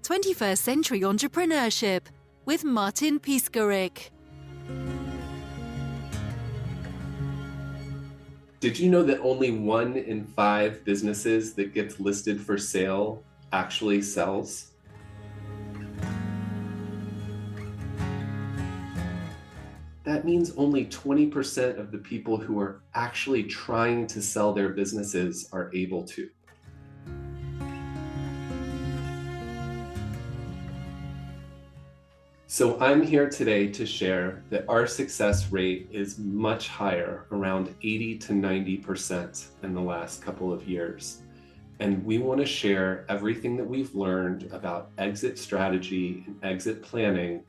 21st Century Entrepreneurship with Martin Piskarik. Did you know that only 1 in 5 businesses that gets listed for sale actually sells? That means only 20% of the people who are actually trying to sell their businesses are able to. So I'm here today to share that our success rate is much higher, around 80 to 90% in the last couple of years. And we want to share everything that we've learned about exit strategy and exit planning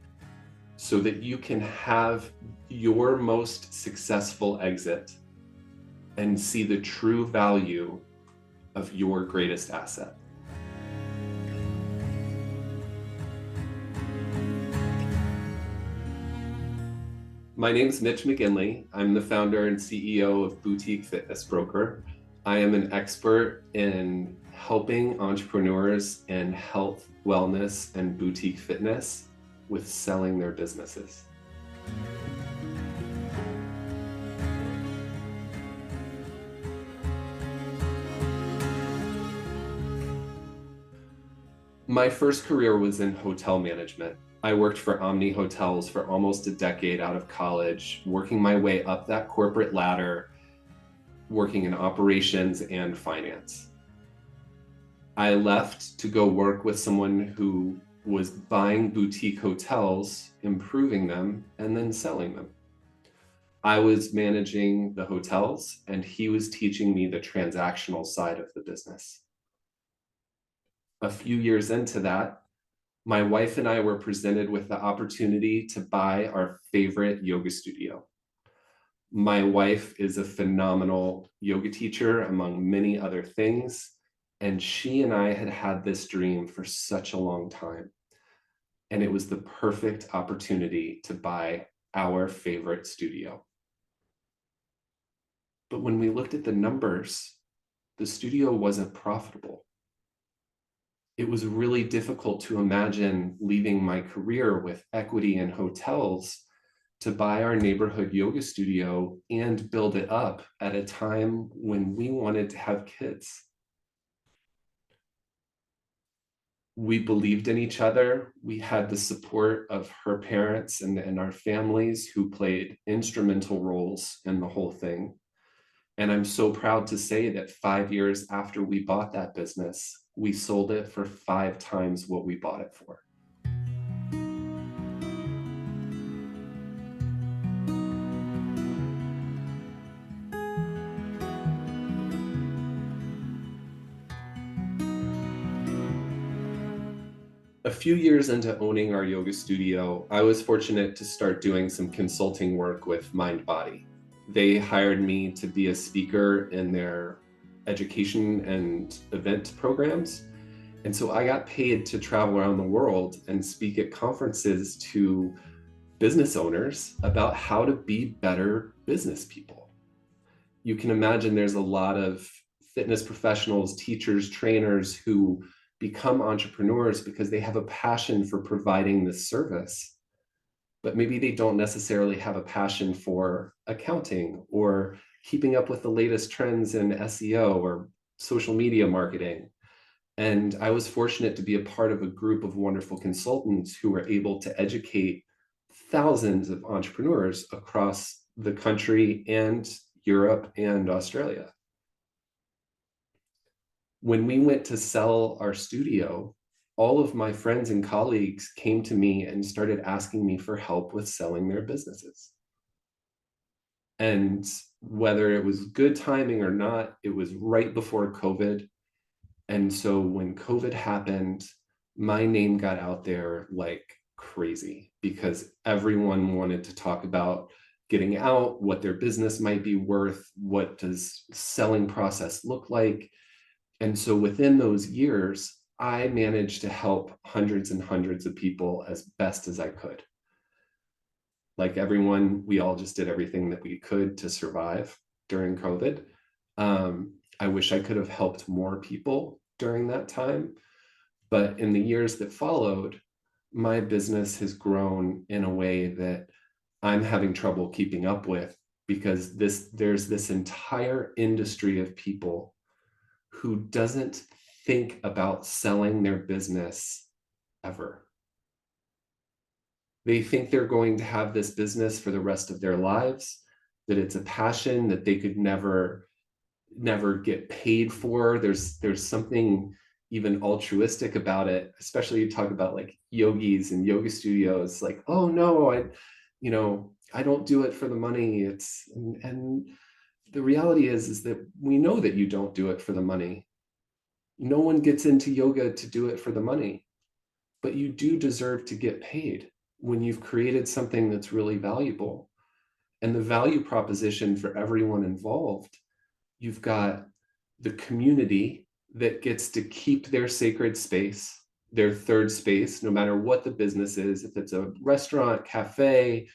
so that you can have your most successful exit and see the true value of your greatest asset. My name is Mitch McGinley. I'm the founder and CEO of Boutique Fitness Broker. I am an expert in helping entrepreneurs in health, wellness, and boutique fitness with selling their businesses. My first career was in hotel management. I worked for Omni Hotels for almost a decade out of college, working my way up that corporate ladder, working in operations and finance. I left to go work with someone who was buying boutique hotels, improving them, and then selling them. I was managing the hotels, and he was teaching me the transactional side of the business. A few years into that, my wife and I were presented with the opportunity to buy our favorite yoga studio. My wife is a phenomenal yoga teacher, among many other things, and she and I had had this dream for such a long time. And it was the perfect opportunity to buy our favorite studio. But when we looked at the numbers, the studio wasn't profitable. It was really difficult to imagine leaving my career with equity in hotels to buy our neighborhood yoga studio and build it up at a time when we wanted to have kids. We believed in each other. We had the support of her parents and our families who played instrumental roles in the whole thing. And I'm so proud to say that 5 years after we bought that business, we sold it for 5 times what we bought it for. A few years into owning our yoga studio, I was fortunate to start doing some consulting work with Mind Body. They hired me to be a speaker in their education and event programs. And so I got paid to travel around the world and speak at conferences to business owners about how to be better business people. You can imagine there's a lot of fitness professionals, teachers, trainers who become entrepreneurs because they have a passion for providing this service, but maybe they don't necessarily have a passion for accounting or keeping up with the latest trends in SEO or social media marketing. And I was fortunate to be a part of a group of wonderful consultants who were able to educate thousands of entrepreneurs across the country and Europe and Australia. When we went to sell our studio, all of my friends and colleagues came to me and started asking me for help with selling their businesses. And whether it was good timing or not, it was right before COVID. And so when COVID happened, my name got out there like crazy because everyone wanted to talk about getting out, what their business might be worth, what does selling process look like. And so within those years, I managed to help hundreds and hundreds of people as best as I could. Like everyone, we all just did everything that we could to survive during COVID. I wish I could have helped more people during that time, But in the years that followed, my business has grown in a way that I'm having trouble keeping up with, because there's this entire industry of people who doesn't think about selling their business ever. They think they're going to have this business for the rest of their lives, that it's a passion that they could never get paid for. There's something even altruistic about it, especially you talk about like yogis and yoga studios, like, oh no, I don't do it for the money. And the reality is that we know that you don't do it for the money. No one gets into yoga to do it for the money, but you do deserve to get paid when you've created something that's really valuable. And the value proposition for everyone involved, you've got the community that gets to keep their sacred space, their third space, no matter what the business is, if it's a restaurant, cafe,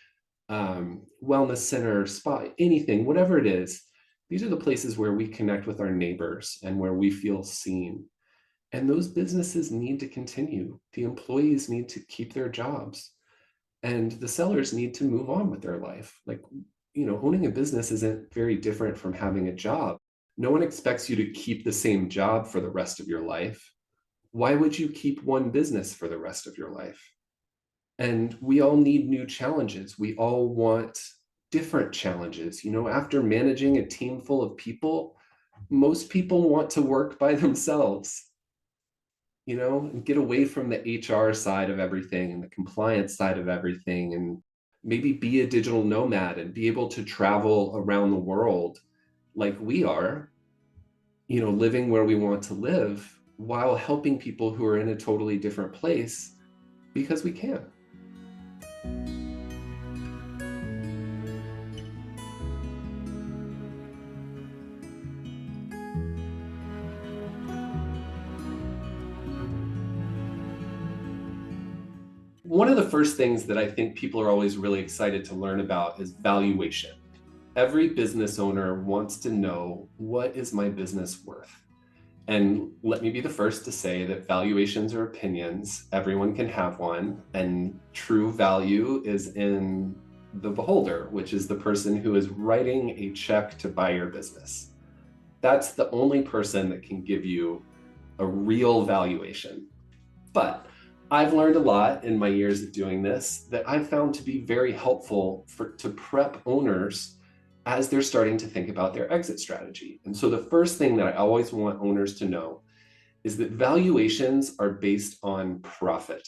wellness center, spa, anything, whatever it is. These are the places where we connect with our neighbors and where we feel seen. And those businesses need to continue. The employees need to keep their jobs, and the sellers need to move on with their life. Like, owning a business isn't very different from having a job. No one expects you to keep the same job for the rest of your life. Why would you keep one business for the rest of your life? And we all need new challenges. We all want different challenges. After managing a team full of people, most people want to work by themselves, and get away from the HR side of everything and the compliance side of everything, and maybe be a digital nomad and be able to travel around the world like we are, living where we want to live while helping people who are in a totally different place, because we can. One of the first things that I think people are always really excited to learn about is valuation. Every business owner wants to know, what is my business worth? And let me be the first to say that valuations are opinions. Everyone can have one, and true value is in the beholder, which is the person who is writing a check to buy your business. That's the only person that can give you a real valuation. But I've learned a lot in my years of doing this that I've found to be very helpful to prep owners as they're starting to think about their exit strategy. And so the first thing that I always want owners to know is that valuations are based on profit.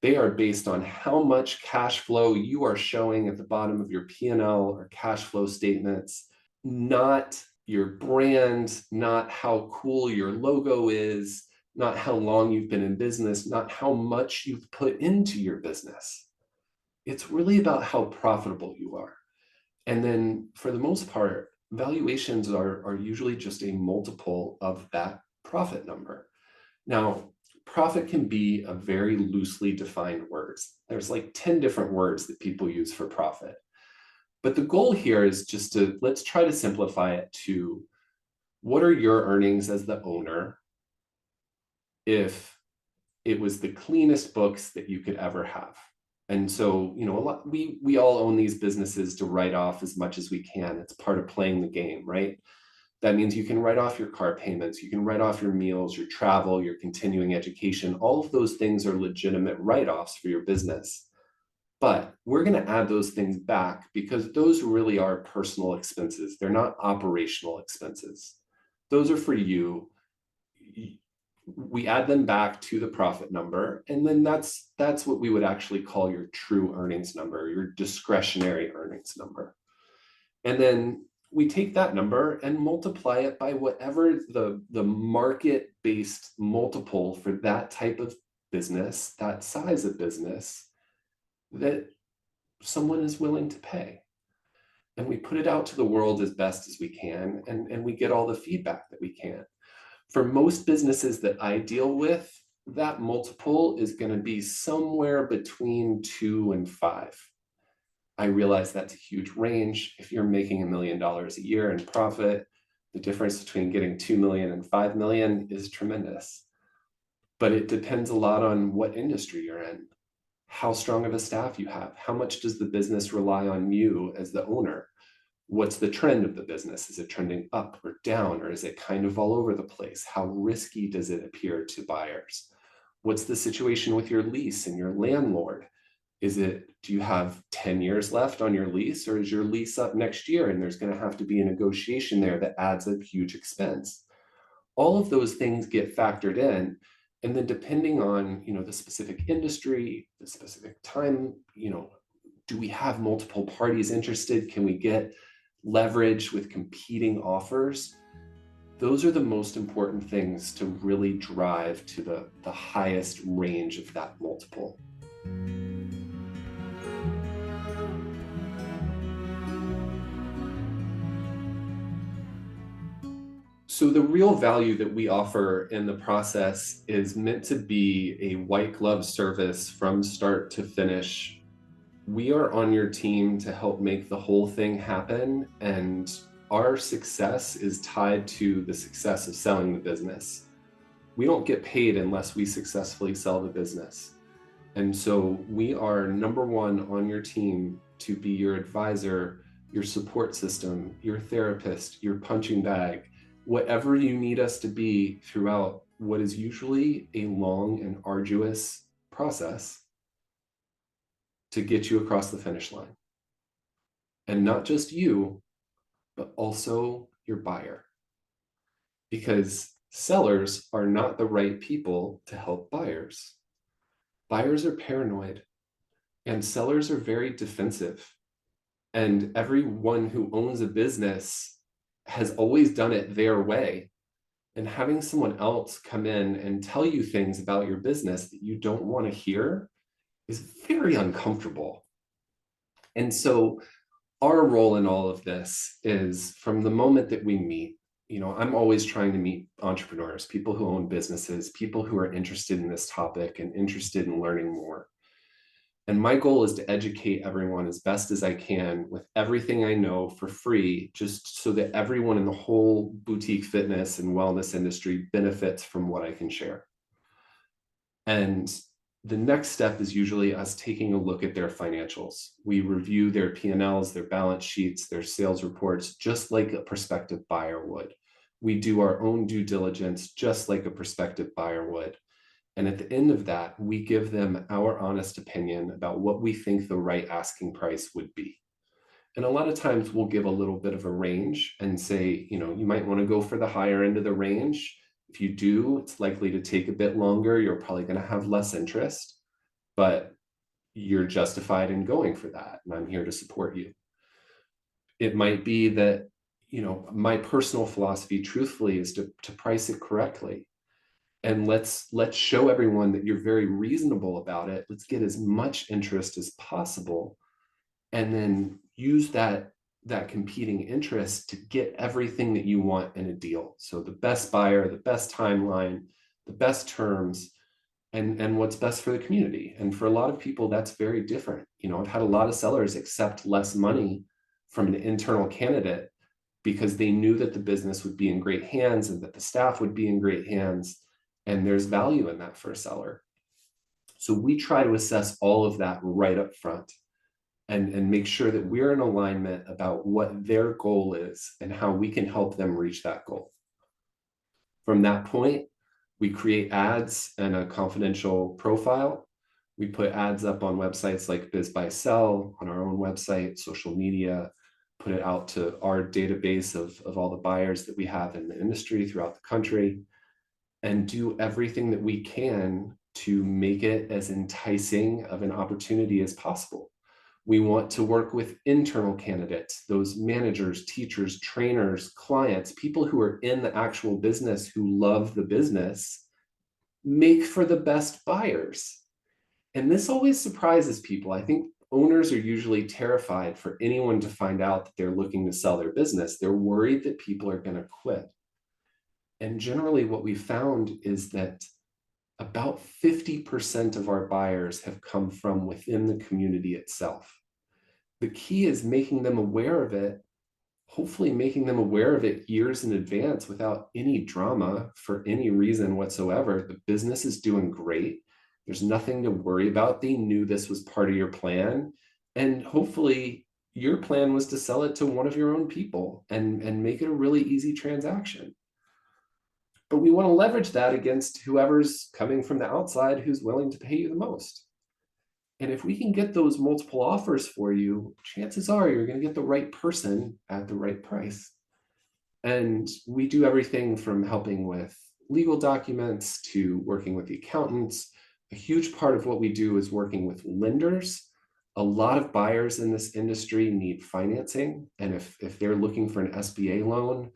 They are based on how much cash flow you are showing at the bottom of your P&L or cash flow statements, not your brand, not how cool your logo is, not how long you've been in business, not how much you've put into your business. It's really about how profitable you are. And then for the most part, valuations are usually just a multiple of that profit number. Now, profit can be a very loosely defined word. There's like 10 different words that people use for profit. But the goal here is just let's try to simplify it to, what are your earnings as the owner if it was the cleanest books that you could ever have? And so, we all own these businesses to write off as much as we can. It's part of playing the game, right? That means you can write off your car payments, you can write off your meals, your travel, your continuing education. All of those things are legitimate write-offs for your business. But we're going to add those things back because those really are personal expenses. They're not operational expenses. Those are for you. We add them back to the profit number, and then that's what we would actually call your true earnings number, your discretionary earnings number. And then we take that number and multiply it by whatever the market-based multiple for that type of business, that size of business, that someone is willing to pay. And we put it out to the world as best as we can, and we get all the feedback that we can. For most businesses that I deal with, that multiple is going to be somewhere between 2 and 5. I realize that's a huge range. If you're making $1 million a year in profit, the difference between getting 2 million and 5 million is tremendous. but it depends a lot on what industry you're in, how strong of a staff you have, how much does the business rely on you as the owner? What's the trend of the business? Is it trending up or down, or is it kind of all over the place? How risky does it appear to buyers? What's the situation with your lease and your landlord? Do you have 10 years left on your lease, or is your lease up next year and there's going to have to be a negotiation there that adds a huge expense? All of those things get factored in. And then depending on, the specific industry, the specific time, do we have multiple parties interested? Can we get leverage with competing offers? Those are the most important things to really drive to the highest range of that multiple. So the real value that we offer in the process is meant to be a white glove service from start to finish. We are on your team to help make the whole thing happen, and our success is tied to the success of selling the business. We don't get paid unless we successfully sell the business. And so we are number one on your team to be your advisor, your support system, your therapist, your punching bag, whatever you need us to be throughout what is usually a long and arduous process to get you across the finish line. And not just you, but also your buyer. Because sellers are not the right people to help buyers. Buyers are paranoid, and sellers are very defensive. And everyone who owns a business has always done it their way. And having someone else come in and tell you things about your business that you don't want to hear is very uncomfortable. And so our role in all of this is, from the moment that we meet, I'm always trying to meet entrepreneurs, people who own businesses, people who are interested in this topic and interested in learning more. And my goal is to educate everyone as best as I can with everything I know for free, just so that everyone in the whole boutique fitness and wellness industry benefits from what I can share. And the next step is usually us taking a look at their financials. We review their P&Ls, their balance sheets, their sales reports, just like a prospective buyer would. We do our own due diligence, just like a prospective buyer would. And at the end of that, we give them our honest opinion about what we think the right asking price would be. And a lot of times we'll give a little bit of a range and say, you might want to go for the higher end of the range. If you do, it's likely to take a bit longer. You're probably going to have less interest, but you're justified in going for that. And I'm here to support you. It might be that, my personal philosophy, truthfully, is to price it correctly. And let's show everyone that you're very reasonable about it. Let's get as much interest as possible, and then use that competing interest to get everything that you want in a deal. So the best buyer, the best timeline, the best terms, and what's best for the community. And for a lot of people, that's very different. I've had a lot of sellers accept less money from an internal candidate because they knew that the business would be in great hands and that the staff would be in great hands. And there's value in that for a seller. So we try to assess all of that right up front and make sure that we're in alignment about what their goal is and how we can help them reach that goal. From that point, we create ads and a confidential profile. We put ads up on websites like Biz Buy Sell, on our own website, social media, put it out to our database of all the buyers that we have in the industry throughout the country, and do everything that we can to make it as enticing of an opportunity as possible. We want to work with internal candidates, those managers, teachers, trainers, clients, people who are in the actual business, who love the business, make for the best buyers. And this always surprises people. I think owners are usually terrified for anyone to find out that they're looking to sell their business. They're worried that people are going to quit. And generally what we found is that about 50% of our buyers have come from within the community itself. The key is making them aware of it hopefully making them aware of it years in advance without any drama for any reason whatsoever. The business is doing great. There's nothing to worry about. They knew this was part of your plan. And hopefully your plan was to sell it to one of your own people and make it a really easy transaction. But we want to leverage that against whoever's coming from the outside who's willing to pay you the most. And if we can get those multiple offers for you, chances are you're going to get the right person at the right price. And we do everything from helping with legal documents to working with the accountants. A huge part of what we do is working with lenders. A lot of buyers in this industry need financing. And if they're looking for an SBA loan,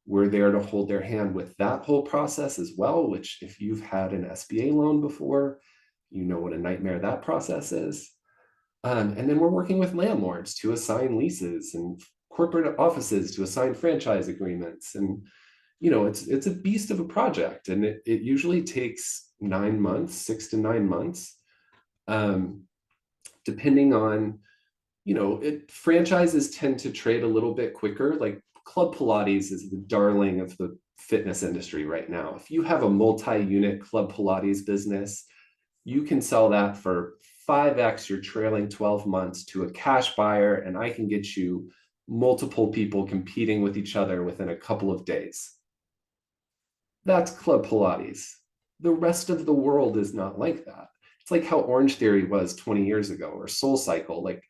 we're there to hold their hand with that whole process as well, which if you've had an SBA loan before, you know what a nightmare that process is. And then we're working with landlords to assign leases and corporate offices to assign franchise agreements. And, it's a beast of a project, and it usually takes 9 months, 6 to 9 months, depending on, franchises tend to trade a little bit quicker. Like Club Pilates is the darling of the fitness industry right now. If you have a multi-unit Club Pilates business, you can sell that for 5x your trailing 12 months to a cash buyer, and I can get you multiple people competing with each other within a couple of days. That's Club Pilates. The rest of the world is not like that. It's like how Orange Theory was 20 years ago, or Soul Cycle. Like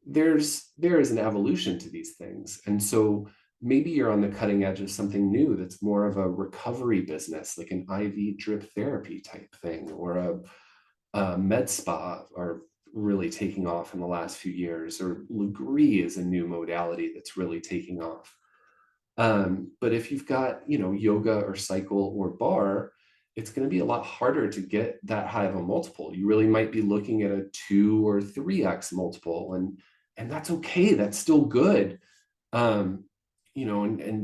there is an evolution to these things. And so maybe you're on the cutting edge of something new that's more of a recovery business, like an IV drip therapy type thing, or a med spa are really taking off in the last few years, or Lugree is a new modality that's really taking off. But if you've got, yoga or cycle or bar, it's going to be a lot harder to get that high of a multiple. You really might be looking at a 2 or 3x multiple, and that's okay. That's still good. And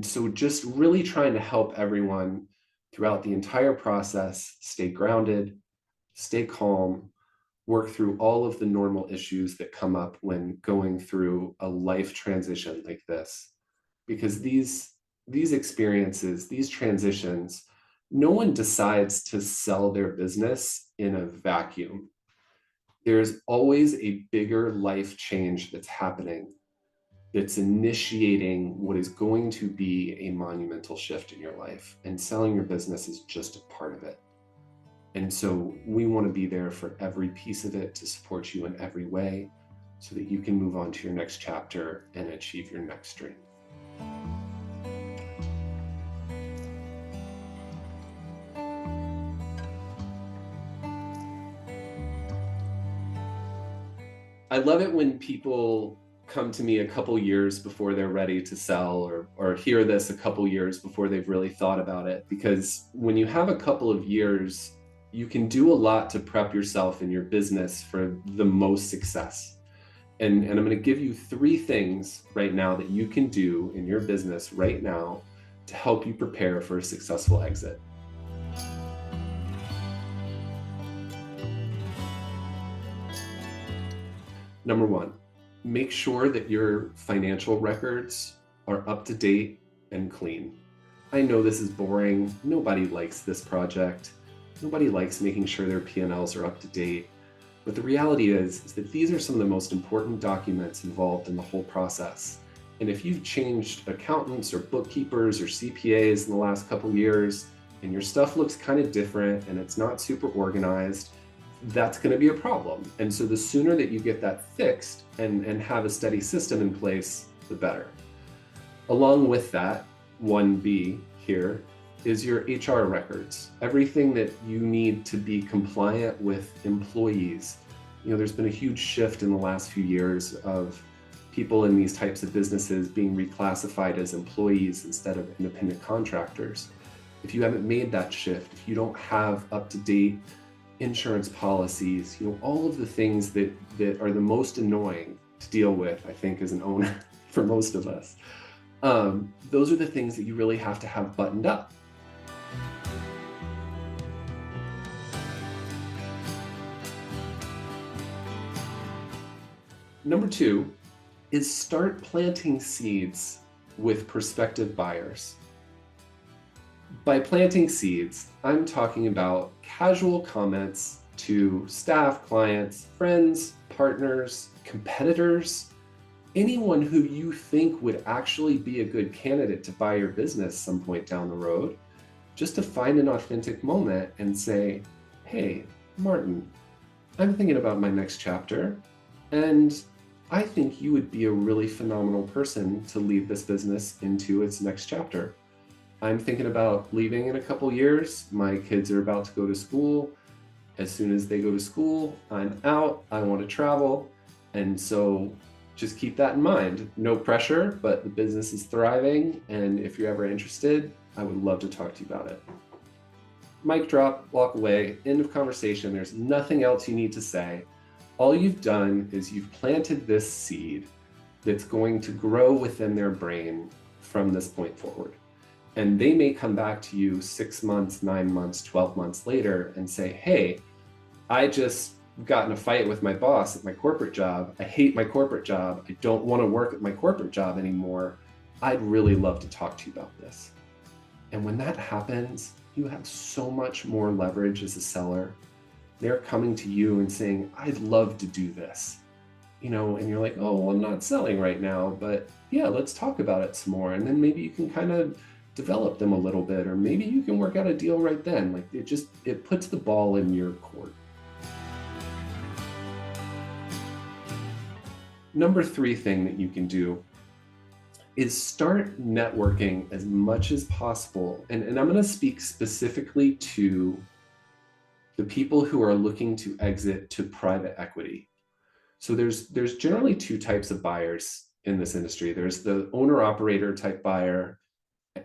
so just really trying to help everyone throughout the entire process stay grounded, stay calm, work through all of the normal issues that come up when going through a life transition like this. Because these experiences, these transitions, no one decides to sell their business in a vacuum. There's always a bigger life change that's happening, that's initiating what is going to be a monumental shift in your life. And selling your business is just a part of it. And so we want to be there for every piece of it to support you in every way so that you can move on to your next chapter and achieve your next dream. I love it when people come to me a couple years before they're ready to sell, or hear this a couple years before they've really thought about it. Because when you have a couple of years, you can do a lot to prep yourself in your business for the most success. And I'm going to give you 3 things right now that you can do in your business right now to help you prepare for a successful exit. Number 1, make sure that your financial records are up to date and clean. I know this is boring. Nobody likes this project. Nobody likes making sure their P&Ls are up to date. But the reality is that these are some of the most important documents involved in the whole process. And if you've changed accountants or bookkeepers or CPAs in the last couple of years, and your stuff looks kind of different and it's not super organized, that's going to be a problem. And so the sooner that you get that fixed and have a steady system in place, the better. Along with that, 1B here is your HR records. Everything that you need to be compliant with employees. There's been a huge shift in the last few years of people in these types of businesses being reclassified as employees instead of independent contractors. If you haven't made that shift, if you don't have up-to-date insurance policies, all of the things that are the most annoying to deal with, I think, as an owner for most of us, those are the things that you really have to have buttoned up. Number 2 is start planting seeds with prospective buyers. By planting seeds, I'm talking about casual comments to staff, clients, friends, partners, competitors, anyone who you think would actually be a good candidate to buy your business some point down the road, just to find an authentic moment and say, hey, Martin, I'm thinking about my next chapter, and I think you would be a really phenomenal person to lead this business into its next chapter. I'm thinking about leaving in a couple years. My kids are about to go to school. As soon as they go to school, I'm out. I want to travel. And so just keep that in mind. No pressure, but the business is thriving. And if you're ever interested, I would love to talk to you about it. Mic drop, walk away, end of conversation. There's nothing else you need to say. All you've done is you've planted this seed that's going to grow within their brain from this point forward. And they may come back to you 6 months, 9 months, 12 months later and say, hey, I just got in a fight with my boss at my corporate job. I hate my corporate job. I don't want to work at my corporate job anymore. I'd really love to talk to you about this. And when that happens, you have so much more leverage as a seller. They're coming to you and saying, I'd love to do this. And you're like, oh, well, I'm not selling right now, but yeah, let's talk about it some more. And then maybe you can kind of develop them a little bit, or maybe you can work out a deal right then. Like it puts the ball in your court. Number 3 thing that you can do is start networking as much as possible. And I'm going to speak specifically to the people who are looking to exit to private equity. So there's generally 2 types of buyers in this industry. There's the owner-operator type buyer,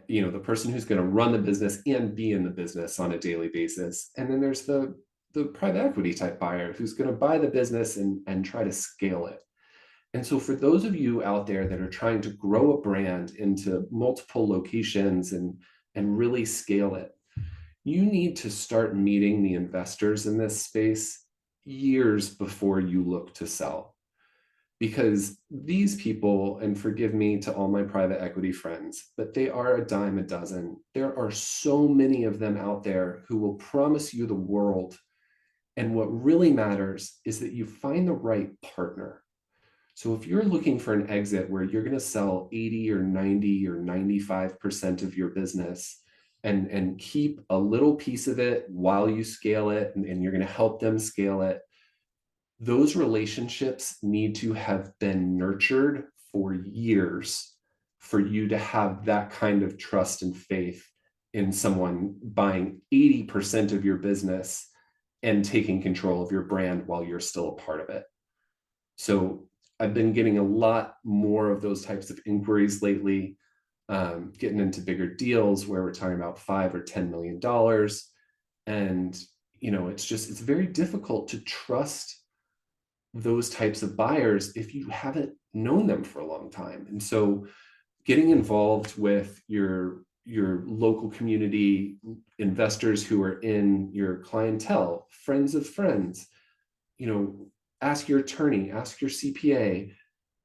the person who's going to run the business and be in the business on a daily basis. And then there's the private equity type buyer who's going to buy the business and try to scale it. And so for those of you out there that are trying to grow a brand into multiple locations and really scale it, you need to start meeting the investors in this space years before you look to sell. Because these people, and forgive me to all my private equity friends, but they are a dime a dozen. There are so many of them out there who will promise you the world. And what really matters is that you find the right partner. So if you're looking for an exit where you're going to sell 80 or 90 or 95% of your business and keep a little piece of it while you scale it, and you're going to help them scale it, those relationships need to have been nurtured for years for you to have that kind of trust and faith in someone buying 80% of your business and taking control of your brand while you're still a part of it. So I've been getting a lot more of those types of inquiries lately, getting into bigger deals where we're talking about $5 or $10 million. And, it's very difficult to trust those types of buyers if you haven't known them for a long time. And so getting involved with your local community, investors who are in your clientele, friends of friends, ask your attorney, ask your CPA,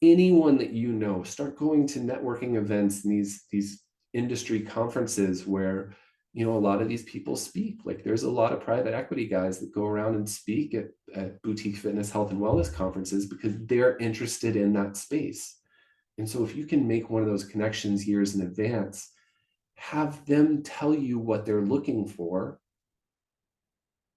anyone that start going to networking events and these industry conferences where a lot of these people speak. Like there's a lot of private equity guys that go around and speak at boutique fitness, health, and wellness conferences because they're interested in that space. And so if you can make one of those connections years in advance, have them tell you what they're looking for,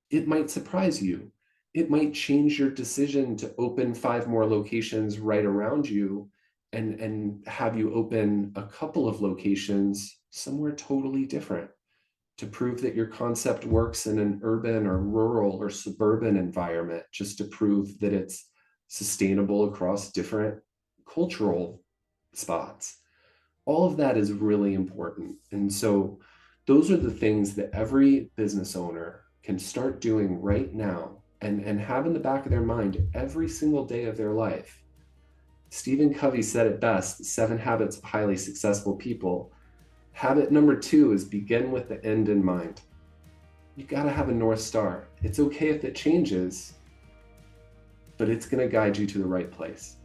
it might surprise you. It might change your decision to open 5 more locations right around you and have you open a couple of locations somewhere totally different to prove that your concept works in an urban or rural or suburban environment, just to prove that it's sustainable across different cultural spots. All of that is really important. And so those are the things that every business owner can start doing right now and have in the back of their mind every single day of their life. Stephen Covey said it best, 7 Habits of Highly Successful People. Habit number 2 is begin with the end in mind. You got to have a North Star. It's okay if it changes, but it's going to guide you to the right place.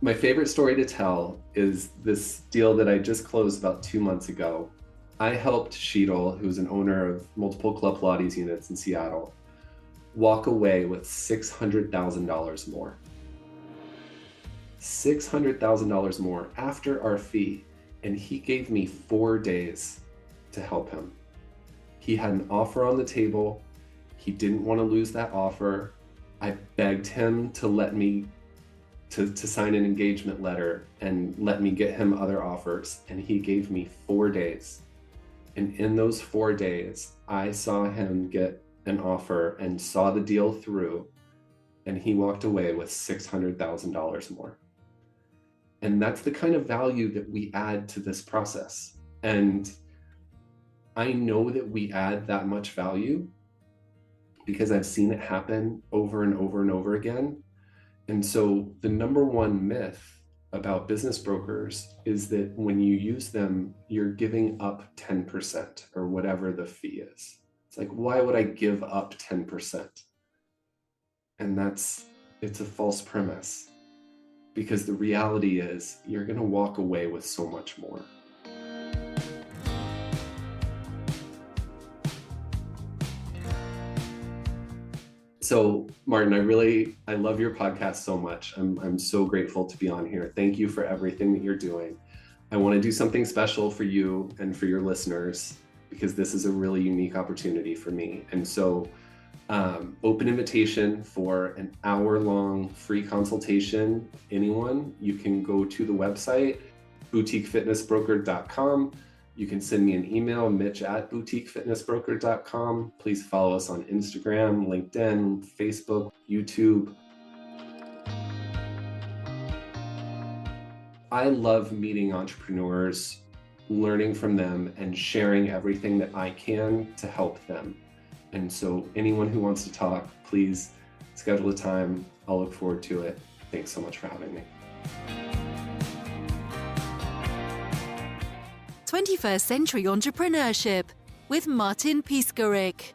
My favorite story to tell is this deal that I just closed about 2 months ago. I helped Sheetal, who's an owner of multiple Club Pilates units in Seattle, walk away with $600,000 more. $600,000 more after our fee, and he gave me 4 days to help him. He had an offer on the table. He didn't want to lose that offer. I begged him to let me to sign an engagement letter and let me get him other offers, and he gave me 4 days. And in those 4 days, I saw him get an offer and saw the deal through, and he walked away with $600,000 more. And that's the kind of value that we add to this process. And I know that we add that much value because I've seen it happen over and over and over again. And so the number one myth about business brokers is that when you use them, you're giving up 10% or whatever the fee is. It's like, why would I give up 10%? And it's a false premise, because the reality is you're going to walk away with so much more. So Martin, I love your podcast so much. I'm so grateful to be on here. Thank you for everything that you're doing. I want to do something special for you and for your listeners, because this is a really unique opportunity for me. And so open invitation for an hour-long free consultation. Anyone, you can go to the website, boutiquefitnessbroker.com. You can send me an email, mitch@boutiquefitnessbroker.com. Please follow us on Instagram, LinkedIn, Facebook, YouTube. I love meeting entrepreneurs, learning from them, and sharing everything that I can to help them. And so anyone who wants to talk, please schedule a time. I'll look forward to it. Thanks so much for having me. 21st Century Entrepreneurship with Martin Piskarik.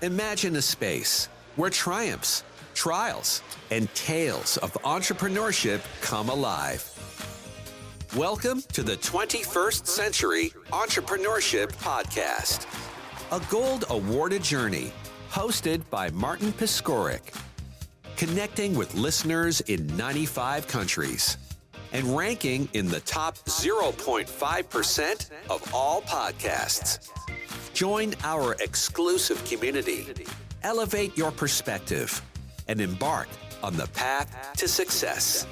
Imagine a space where triumphs, trials, and tales of entrepreneurship come alive. Welcome to the 21st Century Entrepreneurship Podcast, a gold awarded journey hosted by Martin Piskarik, connecting with listeners in 95 countries and ranking in the top 0.5% of all podcasts. Join our exclusive community, elevate your perspective, and embark on the path to success.